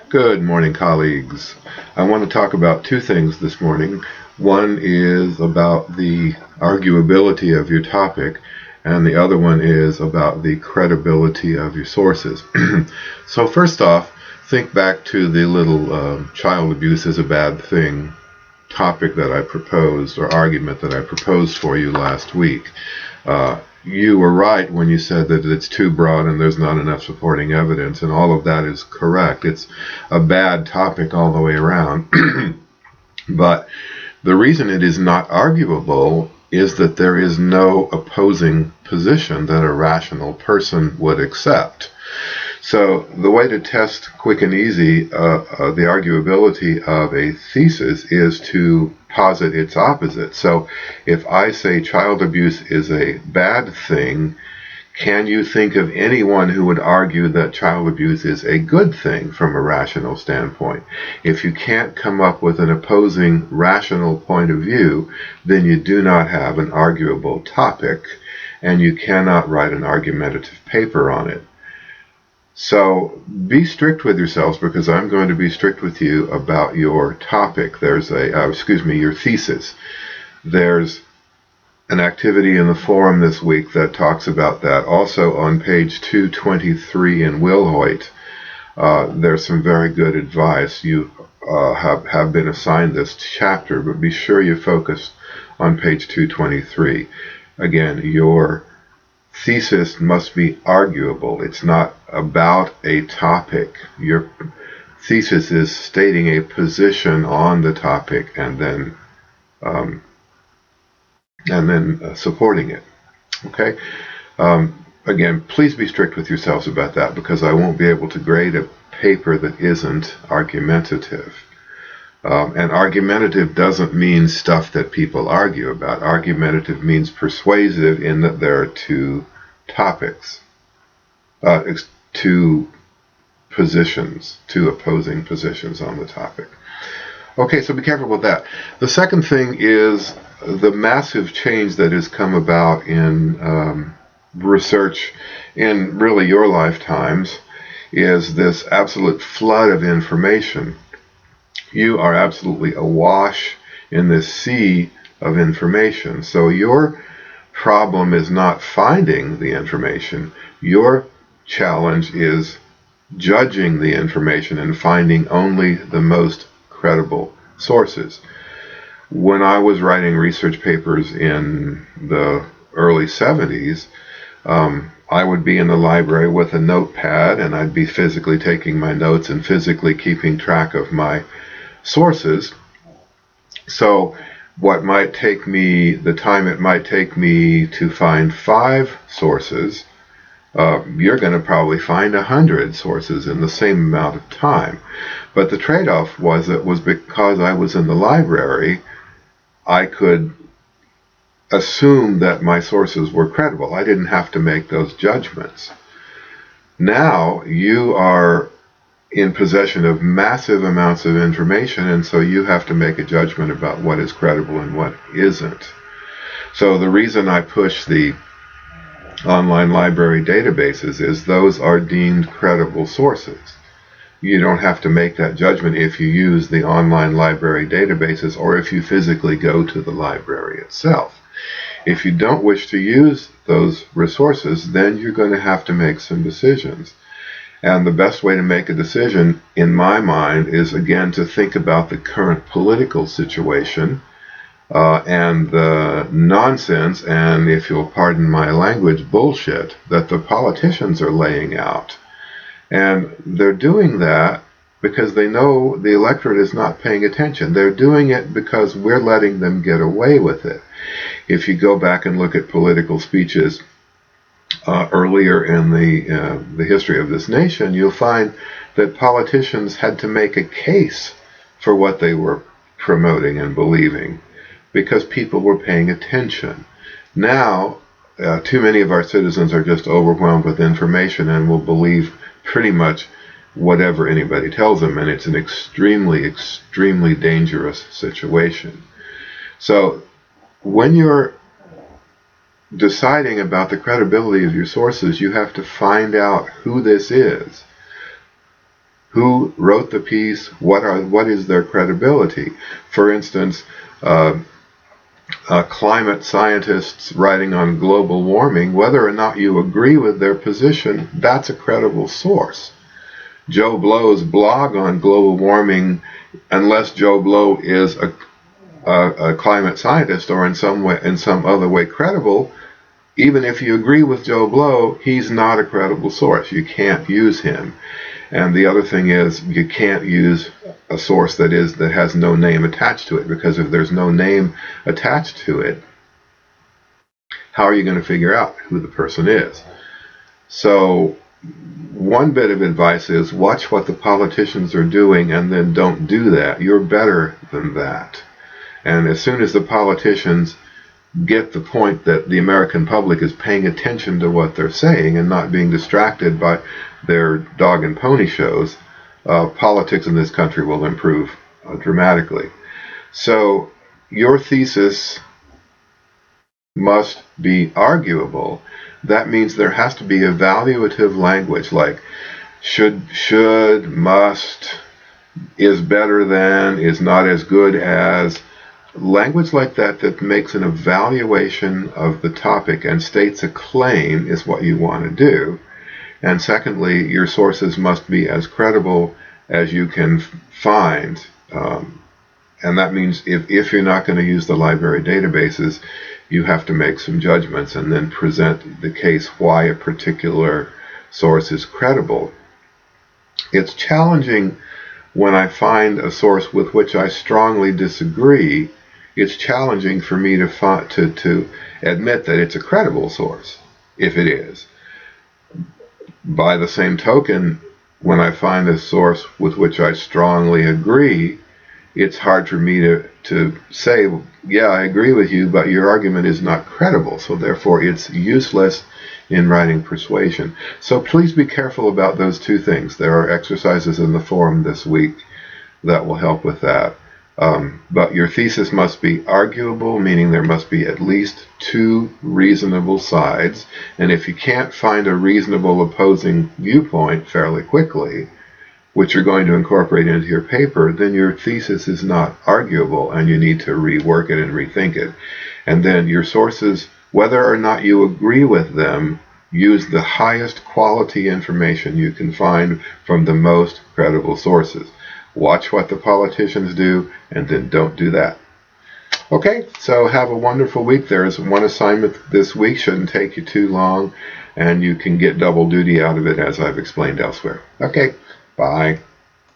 Good morning, colleagues. I want to talk about two things this morning. One is about the arguability of your topic, and the other one is about the credibility of your sources. So first off, think back to the little child abuse is a bad thing topic that I proposed, or argument that I proposed for you last week. You were right when you said that it's too broad and there's not enough supporting evidence, and all of that is correct. It's a bad topic all the way around. But the reason it is not arguable is that there is no opposing position that a rational person would accept. So the way to test quick and easy the arguability of a thesis is to posit its opposite. So if I say child abuse is a bad thing, can you think of anyone who would argue that child abuse is a good thing from a rational standpoint? If you can't come up with an opposing rational point of view, then you do not have an arguable topic, and you cannot write an argumentative paper on it. So be strict with yourselves, because I'm going to be strict with you about your topic. There's your thesis. There's an activity in the forum this week that talks about that. Also on page 223 in Wilhoit, there's some very good advice. You have been assigned this chapter, but be sure you focus on page 223. Again, your thesis must be arguable. It's not about a topic. Your thesis is stating a position on the topic and then supporting it. Okay? Again, please be strict with yourselves about that, because I won't be able to grade a paper that isn't argumentative. And argumentative doesn't mean stuff that people argue about. Argumentative means persuasive, in that there are two topics, two positions, two opposing positions on the topic. Okay, so be careful with that. The second thing is the massive change that has come about in research in really your lifetimes is this absolute flood of information. You are absolutely awash in this sea of information. So your problem is not finding the information. Your challenge is judging the information and finding only the most credible sources. When I was writing research papers in the early 70s, I would be in the library with a notepad, and I'd be physically taking my notes and physically keeping track of my sources. So what might take me, the time it might take me to find 5 sources, you're going to probably find 100 sources in the same amount of time. But the trade-off was because I was in the library, I could assume that my sources were credible. I didn't have to make those judgments. Now you are in possession of massive amounts of information, and so you have to make a judgment about what is credible and what isn't. So the reason I push the online library databases is those are deemed credible sources. You don't have to make that judgment if you use the online library databases or if you physically go to the library itself. If you don't wish to use those resources, then you're going to have to make some decisions. And the best way to make a decision, in my mind, is again to think about the current political situation and the nonsense, and if you'll pardon my language, bullshit that the politicians are laying out. And they're doing that because they know the electorate is not paying attention. They're doing it because we're letting them get away with it. If you go back and look at political speeches earlier in the history of this nation, you'll find that politicians had to make a case for what they were promoting and believing because people were paying attention. Now, too many of our citizens are just overwhelmed with information and will believe pretty much whatever anybody tells them, and it's an extremely, extremely dangerous situation. So when you're deciding about the credibility of your sources, you have to find out who this is. who wrote the piece, what is their credibility. For instance, climate scientists writing on global warming, whether or not you agree with their position, that's a credible source. Joe Blow's blog on global warming, unless Joe Blow is a climate scientist or in some other way credible, even if you agree with Joe Blow, he's not a credible source. You can't use him. And the other thing is, you can't use a source that has no name attached to it, because if there's no name attached to it, how are you going to figure out who the person is? So one bit of advice is watch what the politicians are doing and then don't do that. You're better than that. And as soon as the politicians get the point that the American public is paying attention to what they're saying and not being distracted by their dog and pony shows, politics in this country will improve dramatically. So your thesis must be arguable. That means there has to be evaluative language like should, must, is better than, is not as good as. Language like that makes an evaluation of the topic and states a claim is what you want to do. And secondly, your sources must be as credible as you can find. And that means if you're not going to use the library databases, you have to make some judgments and then present the case why a particular source is credible. It's challenging when I find a source with which I strongly disagree. It's challenging for me to admit that it's a credible source, if it is. By the same token, when I find a source with which I strongly agree, it's hard for me to say, yeah, I agree with you, but your argument is not credible, so therefore it's useless in writing persuasion. So please be careful about those two things. There are exercises in the forum this week that will help with that. But your thesis must be arguable, meaning there must be at least two reasonable sides. And if you can't find a reasonable opposing viewpoint fairly quickly, which you're going to incorporate into your paper, then your thesis is not arguable and you need to rework it and rethink it. And then your sources, whether or not you agree with them, use the highest quality information you can find from the most credible sources. Watch what the politicians do, and then don't do that. Okay, so have a wonderful week. There is one assignment this week, shouldn't take you too long, and you can get double duty out of it as I've explained elsewhere. Okay, bye.